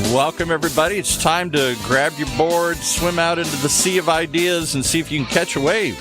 Welcome, everybody. It's time to grab your board, swim out into the sea of ideas, and see if you can catch a wave.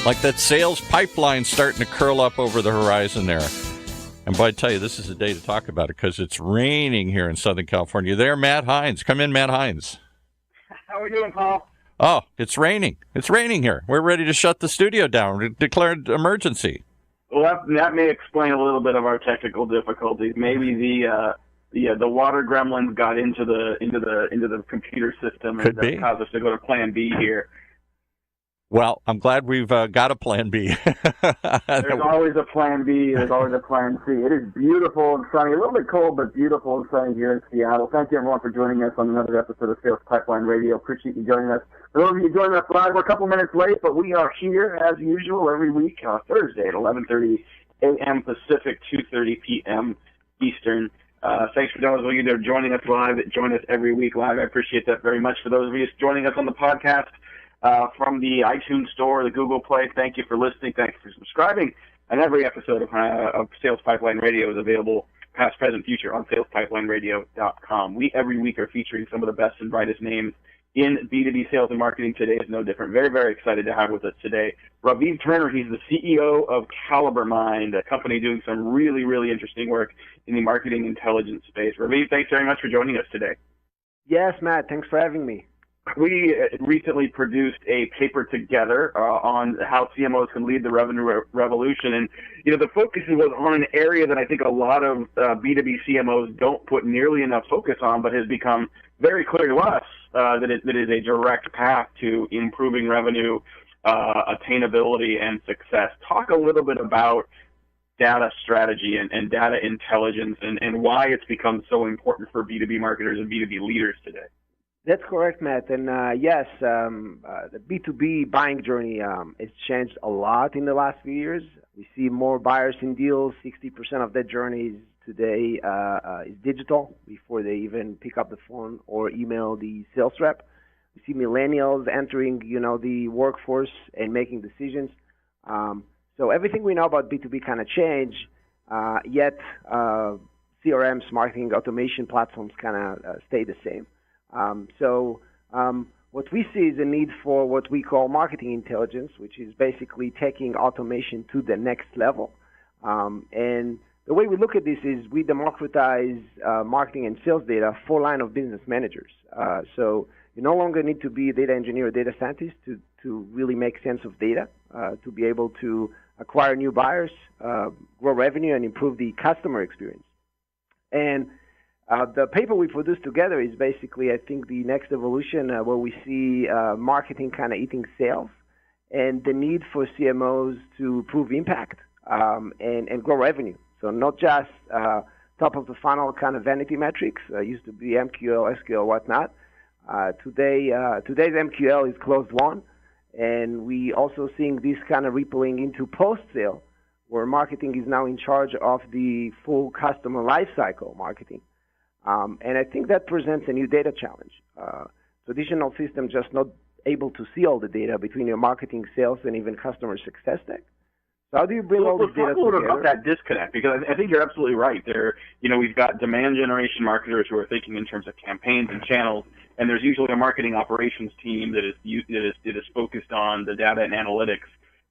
Like that sales pipeline starting to curl up over the horizon there. And boy, I tell you, this is the day to talk about it because it's raining here in Southern California. There, Matt Heinz. Come in, Matt Heinz. How are we doing, Paul? Oh, it's raining. It's raining here. We're ready to shut the studio down. Declared emergency. Well, that may explain a little bit of our technical difficulties. Maybe the water gremlins got into the computer system and caused us to go to Plan B here. Well, I'm glad we've got a Plan B. There's always a Plan B. There's always a Plan C. It is beautiful and sunny. A little bit cold, but beautiful and sunny here in Seattle. Thank you, everyone, for joining us on another episode of Sales Pipeline Radio. Appreciate you joining us. For those of you joining us live, we're a couple minutes late, but we are here, as usual, every week, Thursday at 11:30 a.m. Pacific, 2:30 p.m. Eastern. Thanks for those of you that are joining us live, that join us every week live. I appreciate that very much. For those of you joining us on the podcast, from the iTunes Store, the Google Play, thank you for listening. Thank you for subscribing. And every episode of Sales Pipeline Radio is available, past, present, future, on salespipelineradio.com. We, every week, are featuring some of the best and brightest names in B2B sales and marketing. Today is no different. Very, very excited to have with us today Raviv Turner. He's the CEO of CaliberMind, a company doing some really, really interesting work in the marketing intelligence space. Raviv, thanks very much for joining us today. Yes, Matt, thanks for having me. We recently produced a paper together on how CMOs can lead the revenue revolution. And, the focus was on an area that I think a lot of B2B CMOs don't put nearly enough focus on, but has become very clear to us that it is a direct path to improving revenue, attainability, and success. Talk a little bit about data strategy and data intelligence and why it's become so important for B2B marketers and B2B leaders today. That's correct, Matt. And yes, the B2B buying journey has changed a lot in the last few years. We see more buyers in deals. 60% of that journey today is digital before they even pick up the phone or email the sales rep. We see millennials entering, the workforce and making decisions. So everything we know about B2B kind of changed, yet CRMs, marketing automation platforms, kind of stay the same. What we see is a need for what we call marketing intelligence, which is basically taking automation to the next level. And the way we look at this is we democratize marketing and sales data for line of business managers. So you no longer need to be a data engineer or data scientist to really make sense of data, to be able to acquire new buyers, grow revenue, and improve the customer experience. And the paper we produced together is basically, I think, the next evolution where we see marketing kind of eating sales and the need for CMOs to prove impact and grow revenue. So not just top of the funnel kind of vanity metrics, used to be MQL, SQL, whatnot. Today's MQL is closed won, and we also seeing this kind of rippling into post-sale, where marketing is now in charge of the full customer lifecycle marketing. And I think that presents a new data challenge. Traditional system just not able to see all the data between your marketing, sales, and even customer success tech. So how do you bring all this data together? Let's talk a little bit about that disconnect, because I think you're absolutely right. We've got demand generation marketers who are thinking in terms of campaigns and channels, and there's usually a marketing operations team that is focused on the data and analytics.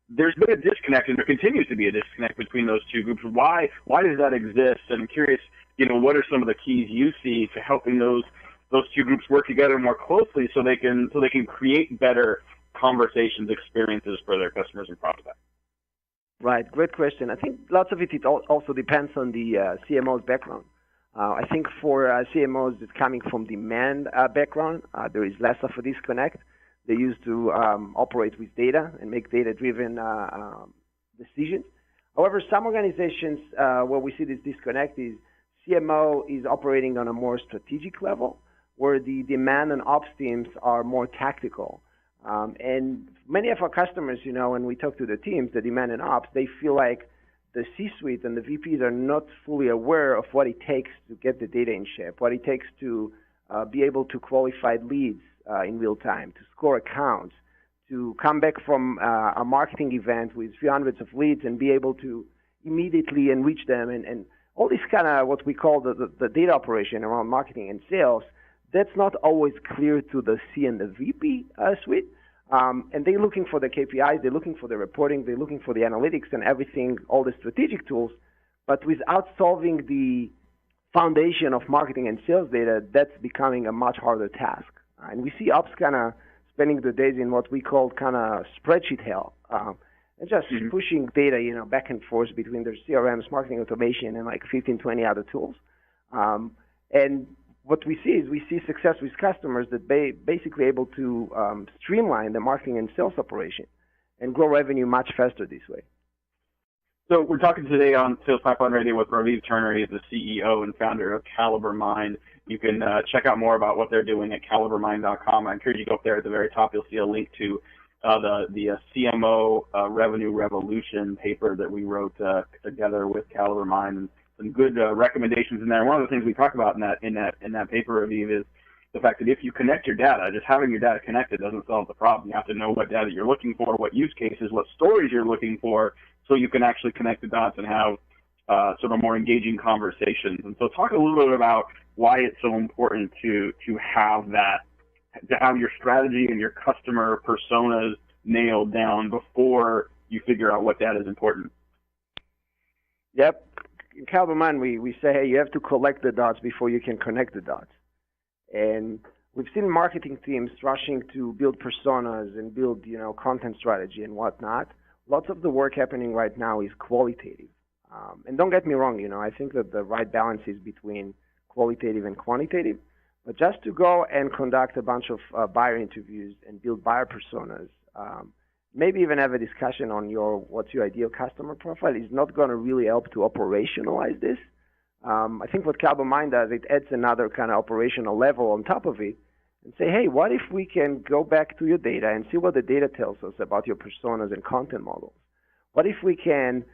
There's been a disconnect, and there continues to be a disconnect between those two groups. Why does that exist? And I'm curious, what are some of the keys you see to helping those two groups work together more closely so they can create better conversations, experiences for their customers and prospects? Right, great question. I think lots of it also depends on the CMO's background. I think for CMOs that's coming from demand background, there is less of a disconnect. They used to operate with data and make data-driven decisions. However, some organizations where we see this disconnect is CMO is operating on a more strategic level, where the demand and ops teams are more tactical. And many of our customers, when we talk to the teams, the demand and ops, they feel like the C-suite and the VPs are not fully aware of what it takes to get the data in shape, what it takes to be able to qualify leads in real time, to score accounts, to come back from a marketing event with a few hundreds of leads and be able to immediately enrich them and all this kind of what we call the data operation around marketing and sales that's not always clear to the C and the VP suite. And they're looking for the KPIs, they're looking for the reporting, they're looking for the analytics and everything, all the strategic tools, but without solving the foundation of marketing and sales data, that's becoming a much harder task. And we see ops kind of spending the days in what we call kind of spreadsheet hell, and just pushing data, back and forth between their CRMs, marketing automation, and like 15, 20 other tools. And what we see is we see success with customers that basically able to streamline the marketing and sales operation and grow revenue much faster this way. So we're talking today on Sales Pipeline Radio with Raviv Turner. He's the CEO and founder of CaliberMind. You can check out more about what they're doing at CaliberMind.com. I encourage you to go up there at the very top. You'll see a link to the CMO Revenue Revolution paper that we wrote together with CaliberMind, and some good recommendations in there. And one of the things we talk about in that paper, Raviv, is the fact that if you connect your data, just having your data connected doesn't solve the problem. You have to know what data you're looking for, what use cases, what stories you're looking for, so you can actually connect the dots and have sort of more engaging conversations. And so talk a little bit about why it's so important to have that, to have your strategy and your customer personas nailed down before you figure out what data is important. Yep. In CaliberMind, we say, hey, you have to collect the dots before you can connect the dots. And we've seen marketing teams rushing to build personas and build, content strategy and whatnot. Lots of the work happening right now is qualitative. And don't get me wrong, I think that the right balance is between qualitative and quantitative. But just to go and conduct a bunch of buyer interviews and build buyer personas, maybe even have a discussion on what's your ideal customer profile is not going to really help to operationalize this. I think what CaliberMind does, it adds another kind of operational level on top of it and say, hey, what if we can go back to your data and see what the data tells us about your personas and content models? What if we can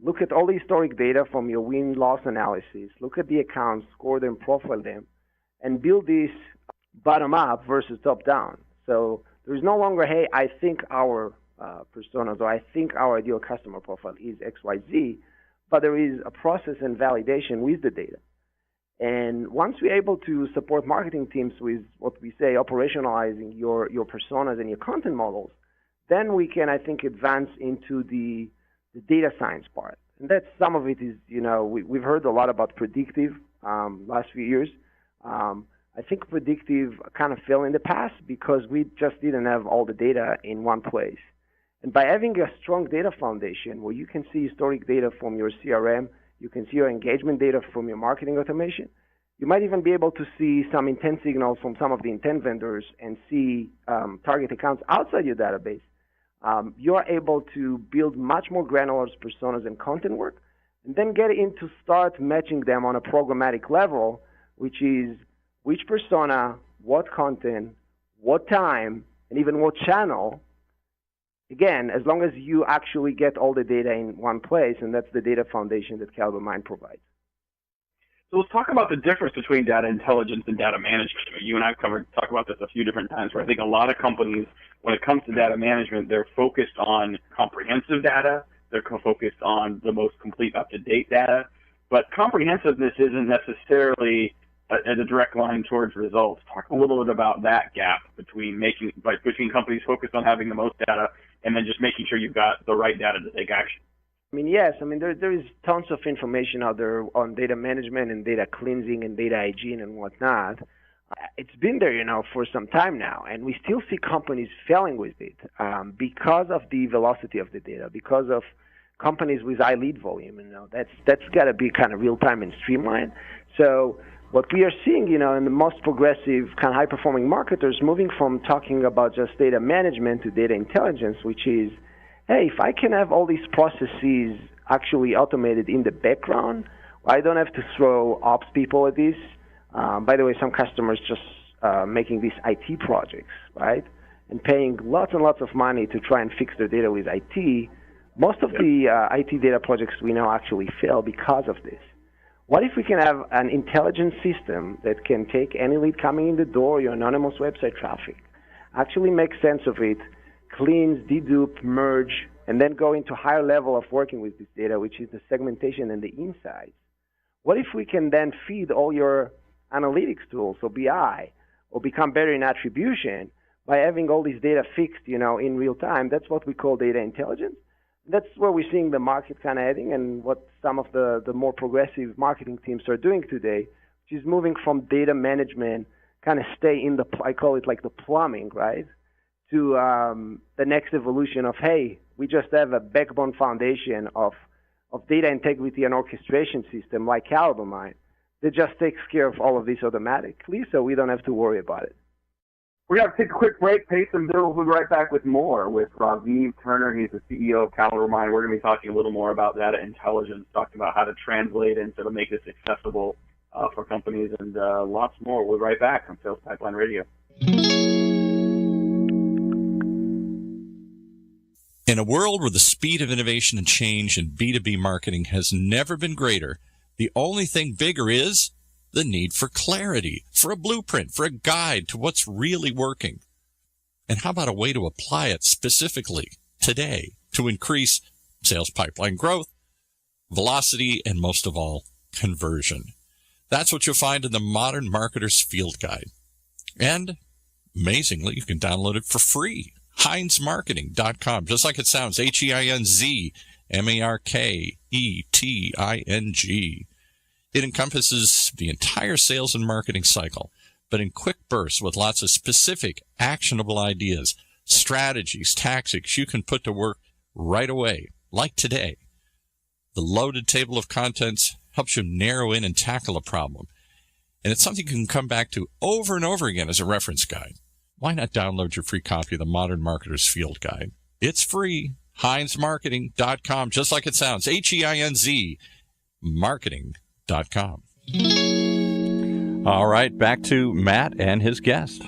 look at all the historic data from your win-loss analysis, look at the accounts, score them, profile them, and build this bottom-up versus top-down? So there is no longer, hey, I think our personas or I think our ideal customer profile is XYZ, but there is a process and validation with the data. And once we're able to support marketing teams with what we say operationalizing your personas and your content models, then we can, I think, advance into the data science part. And that's some of it is, we've heard a lot about predictive last few years. I think predictive kind of fell in the past because we just didn't have all the data in one place. And by having a strong data foundation where you can see historic data from your CRM, you can see your engagement data from your marketing automation, you might even be able to see some intent signals from some of the intent vendors and see target accounts outside your database. You are able to build much more granular personas and content work, and then get into start matching them on a programmatic level, which is which persona, what content, what time, and even what channel. Again, as long as you actually get all the data in one place, and that's the data foundation that CaliberMind provides. So let's talk about the difference between data intelligence and data management. You and I have talked about this a few different times, where I think a lot of companies, when it comes to data management, they're focused on comprehensive data. They're focused on the most complete, up-to-date data. But comprehensiveness isn't necessarily a direct line towards results. Talk a little bit about that gap between companies focused on having the most data and then just making sure you've got the right data to take action. Yes. There is tons of information out there on data management and data cleansing and data hygiene and whatnot. It's been there, for some time now, and we still see companies failing with it because of the velocity of the data, because of companies with high lead volume. That's got to be kind of real time and streamlined. So what we are seeing, in the most progressive, kind of high-performing marketers moving from talking about just data management to data intelligence, which is, hey, if I can have all these processes actually automated in the background, I don't have to throw ops people at this. By the way, some customers just making these IT projects, right, and paying lots and lots of money to try and fix their data with IT. Most of the IT data projects we know actually fail because of this. What if we can have an intelligent system that can take any lead coming in the door, your anonymous website traffic, actually make sense of it, cleanse, dedupe, merge, and then go into higher level of working with this data, which is the segmentation and the insights? What if we can then feed all your analytics tools, or BI, or become better in attribution by having all this data fixed, in real time. That's what we call data intelligence. That's where we're seeing the market kind of heading, and what some of the more progressive marketing teams are doing today, which is moving from data management, kind of stay in I call it like the plumbing, right, to the next evolution of, hey, we just have a backbone foundation of data integrity and orchestration system like CaliberMind that just takes care of all of this automatically, so we don't have to worry about it. We're going to take a quick break, pay some bills. We'll be right back with more with Raviv Turner. He's the CEO of CaliberMind. We're going to be talking a little more about data intelligence, talking about how to translate and sort of make this accessible for companies, and lots more. We'll be right back on Sales Pipeline Radio. In a world where the speed of innovation and change in B2B marketing has never been greater, the only thing bigger is the need for clarity, for a blueprint, for a guide to what's really working. And how about a way to apply it specifically today to increase sales pipeline growth, velocity, and most of all, conversion? That's what you'll find in the Modern Marketer's Field Guide. And amazingly, you can download it for free. HeinzMarketing.com, just like it sounds, HeinzMarketing. It encompasses the entire sales and marketing cycle, but in quick bursts with lots of specific, actionable ideas, strategies, tactics you can put to work right away, like today. The loaded table of contents helps you narrow in and tackle a problem, and it's something you can come back to over and over again as a reference guide. Why not download your free copy of the Modern Marketer's Field Guide? It's free. HeinzMarketing.com, just like it sounds, HEINZ, marketing.com. All right, back to Matt and his guest.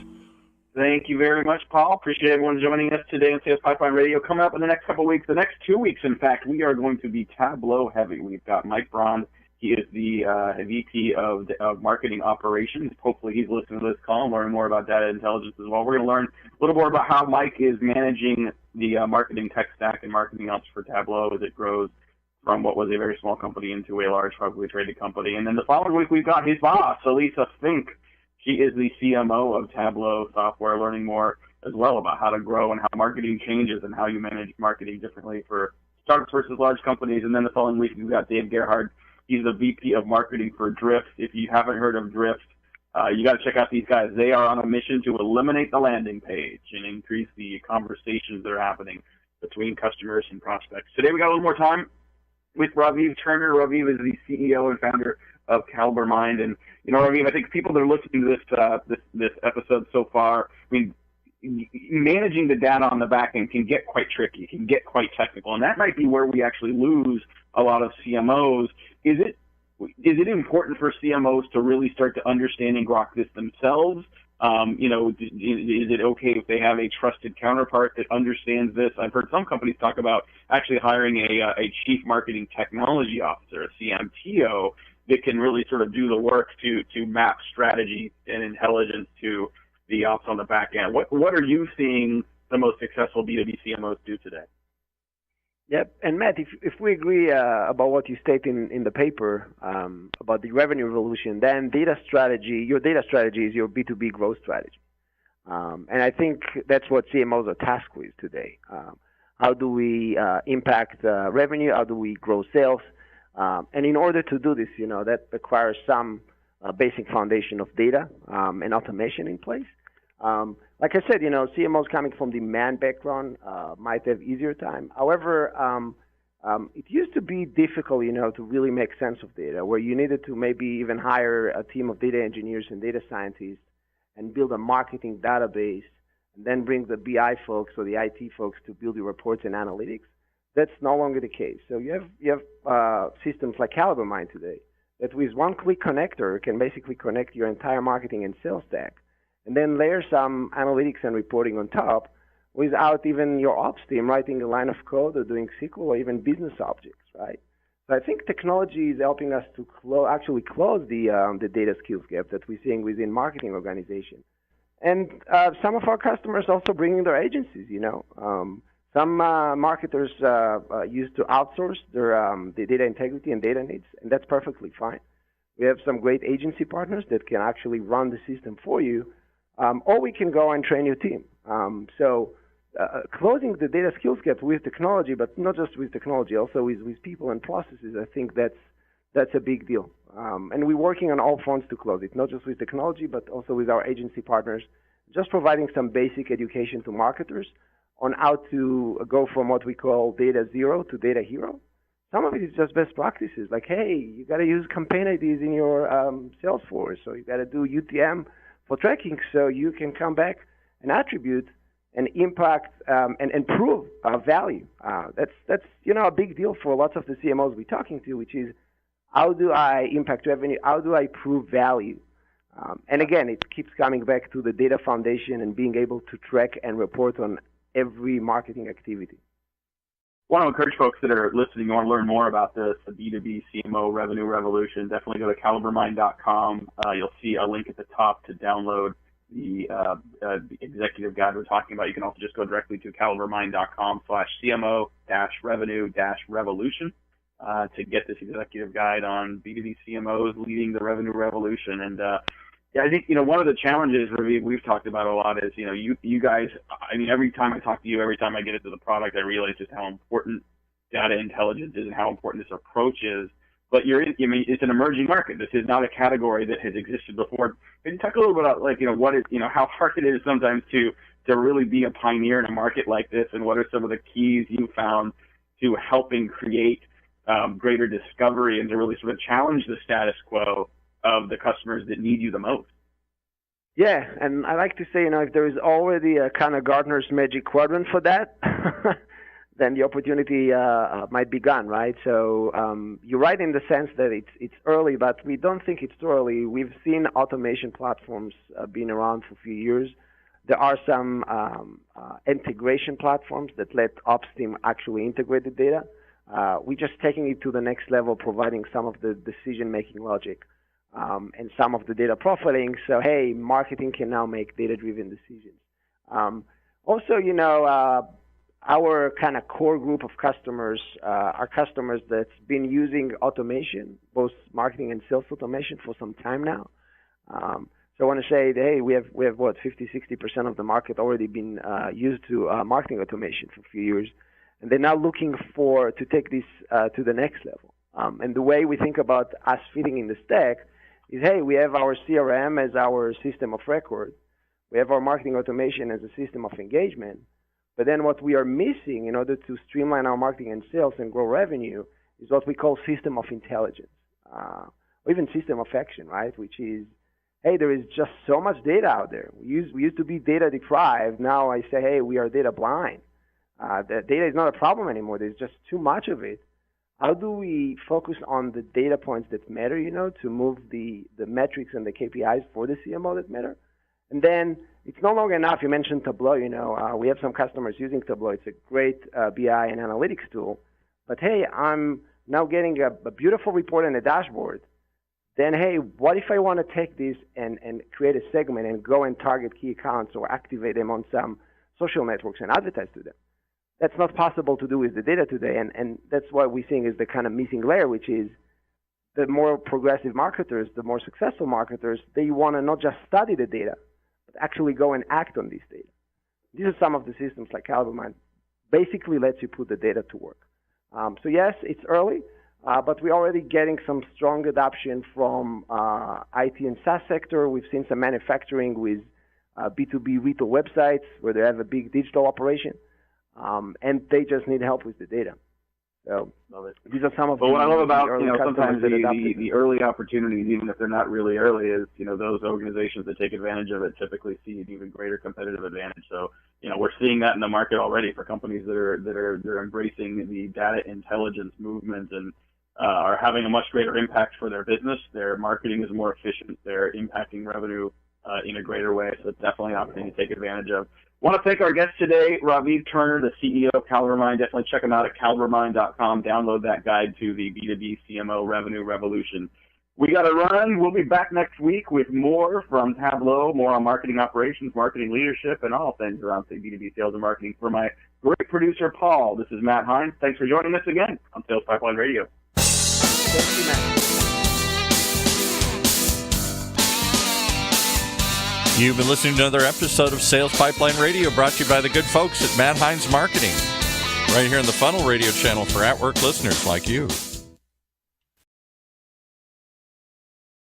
Thank you very much, Paul. Appreciate everyone joining us today on Sales Pipeline Radio. Coming up in the next couple of weeks, the next 2 weeks, in fact, we are going to be Tableau heavy. We've got Mike Braun. He is the VP of Marketing Operations. Hopefully he's listening to this call and learn more about data intelligence as well. We're going to learn a little more about how Mike is managing the marketing tech stack and marketing ops for Tableau as it grows from what was a very small company into a large publicly traded company. And then the following week, we've got his boss, Elisa Fink. She is the CMO of Tableau Software, learning more as well about how to grow and how marketing changes and how you manage marketing differently for startups versus large companies. And then the following week, we've got Dave Gerhardt. He's the VP of Marketing for Drift. If you haven't heard of Drift, you got to check out these guys. They are on a mission to eliminate the landing page and increase the conversations that are happening between customers and prospects. Today we got a little more time with Raviv Turner. Raviv is the CEO and founder of CaliberMind. And, Raviv, I think people that are listening to this episode so far, managing the data on the back end can get quite tricky, can get quite technical, and that might be where we actually lose a lot of CMOs. Is it important for CMOs to really start to understand and grok this themselves? Is it okay if they have a trusted counterpart that understands this? I've heard some companies talk about actually hiring a chief marketing technology officer, a CMTO, that can really sort of do the work to map strategy and intelligence to the ops on the back end. What are you seeing the most successful B2B CMOs do today? Yep, and Matt, if we agree about what you state in the paper about the revenue revolution, then your data strategy is your B2B growth strategy. And I think that's what CMOs are tasked with today. How do we impact revenue? How do we grow sales? And in order to do this, that requires some basic foundation of data and automation in place. Like I said, CMOs coming from the demand background might have easier time. However, it used to be difficult, to really make sense of data, where you needed to maybe even hire a team of data engineers and data scientists and build a marketing database and then bring the BI folks or the IT folks to build your reports and analytics. That's no longer the case. So you have systems like CaliberMind today that with one-click connector can basically connect your entire marketing and sales stack, and then layer some analytics and reporting on top without even your ops team writing a line of code or doing SQL or even business objects, right? So I think technology is helping us to actually close the data skills gap that we're seeing within marketing organizations. And some of our customers also bringing their agencies, Some marketers used to outsource their the data integrity and data needs, and that's perfectly fine. We have some great agency partners that can actually run the system for you, or we can go and train your team. Closing the data skills gap with technology, but not just with technology, also with people and processes, I think that's a big deal. And we're working on all fronts to close it, not just with technology, but also with our agency partners, just providing some basic education to marketers on how to go from what we call data zero to data hero. Some of it is just best practices, like, hey, you got to use campaign IDs in your Salesforce, or you got to do UTM for tracking so you can come back and attribute and impact and prove value. That's a big deal for lots of the CMOs we're talking to, which is how do I impact revenue? How do I prove value? And again, it keeps coming back to the data foundation and being able to track and report on every marketing activity. I want to encourage folks that are listening, want to learn more about this, the B2B CMO revenue revolution, definitely go to CaliberMind.com. You'll see a link at the top to download the executive guide we're talking about. You can also just go directly to CaliberMind.com/CMO-revenue-revolution to get this executive guide on B2B CMOs leading the revenue revolution. And I think, one of the challenges, Raviv, we've talked about a lot is, you guys, every time I talk to you, every time I get into the product, I realize just how important data intelligence is and how important this approach is. But it's an emerging market. This is not a category that has existed before. Can you talk a little bit about, what is, how hard it is sometimes to really be a pioneer in a market like this, and what are some of the keys you found to helping create greater discovery and to really sort of challenge the status quo of the customers that need you the most? Yeah, and I like to say, if there is already a kind of Gartner's Magic Quadrant for that, then the opportunity might be gone, right? So you're right in the sense that it's early, but we don't think it's too early. We've seen automation platforms being around for a few years. There are some integration platforms that let ops team actually integrate the data. We're just taking it to the next level, providing some of the decision-making logic and some of the data profiling. So, hey, marketing can now make data-driven decisions. Also, our kind of core group of customers are customers that's been using automation, both marketing and sales automation, for some time now. So I want to say that, hey, we have 50-60% of the market already been used to marketing automation for a few years, and they're now looking to take this to the next level. And the way we think about us fitting in the stack is, hey, we have our CRM as our system of record. We have our marketing automation as a system of engagement. But then what we are missing in order to streamline our marketing and sales and grow revenue is what we call system of intelligence, or even system of action, right? Which is, hey, there is just so much data out there. We used to be data deprived. Now I say, hey, we are data blind. The data is not a problem anymore. There's just too much of it. How do we focus on the data points that matter, to move the metrics and the KPIs for the CMO that matter? And then it's no longer enough. You mentioned Tableau. We have some customers using Tableau. It's a great BI and analytics tool. But, hey, I'm now getting a beautiful report and a dashboard. Then, hey, what if I want to take this and create a segment and go and target key accounts or activate them on some social networks and advertise to them? That's not possible to do with the data today, and that's what we're seeing is the kind of missing layer, which is the more progressive marketers, the more successful marketers, they want to not just study the data, but actually go and act on this data. These are some of the systems like CaliberMind basically lets you put the data to work. So yes, it's early, but we're already getting some strong adoption from IT and SaaS sector. We've seen some manufacturing with B2B retail websites where they have a big digital operation. And they just need help with the data. So these are some of what I love about sometimes the early opportunities, even if they're not really early, is those organizations that take advantage of it typically see an even greater competitive advantage. So we're seeing that in the market already for companies that are embracing the data intelligence movement and are having a much greater impact for their business. Their marketing is more efficient. They're impacting revenue in a greater way. So it's definitely an opportunity to take advantage of. I want to thank our guest today, Raviv Turner, the CEO of CaliberMind. Definitely check him out at CaliberMind.com. Download that guide to the B2B CMO revenue revolution. We got to run. We'll be back next week with more from Tableau, more on marketing operations, marketing leadership, and all things around B2B sales and marketing. For my great producer, Paul, this is Matt Heinz. Thanks for joining us again on Sales Pipeline Radio. Thank you, Matt. You've been listening to another episode of Sales Pipeline Radio, brought to you by the good folks at Heinz Marketing, right here on the Funnel Radio channel for at-work listeners like you.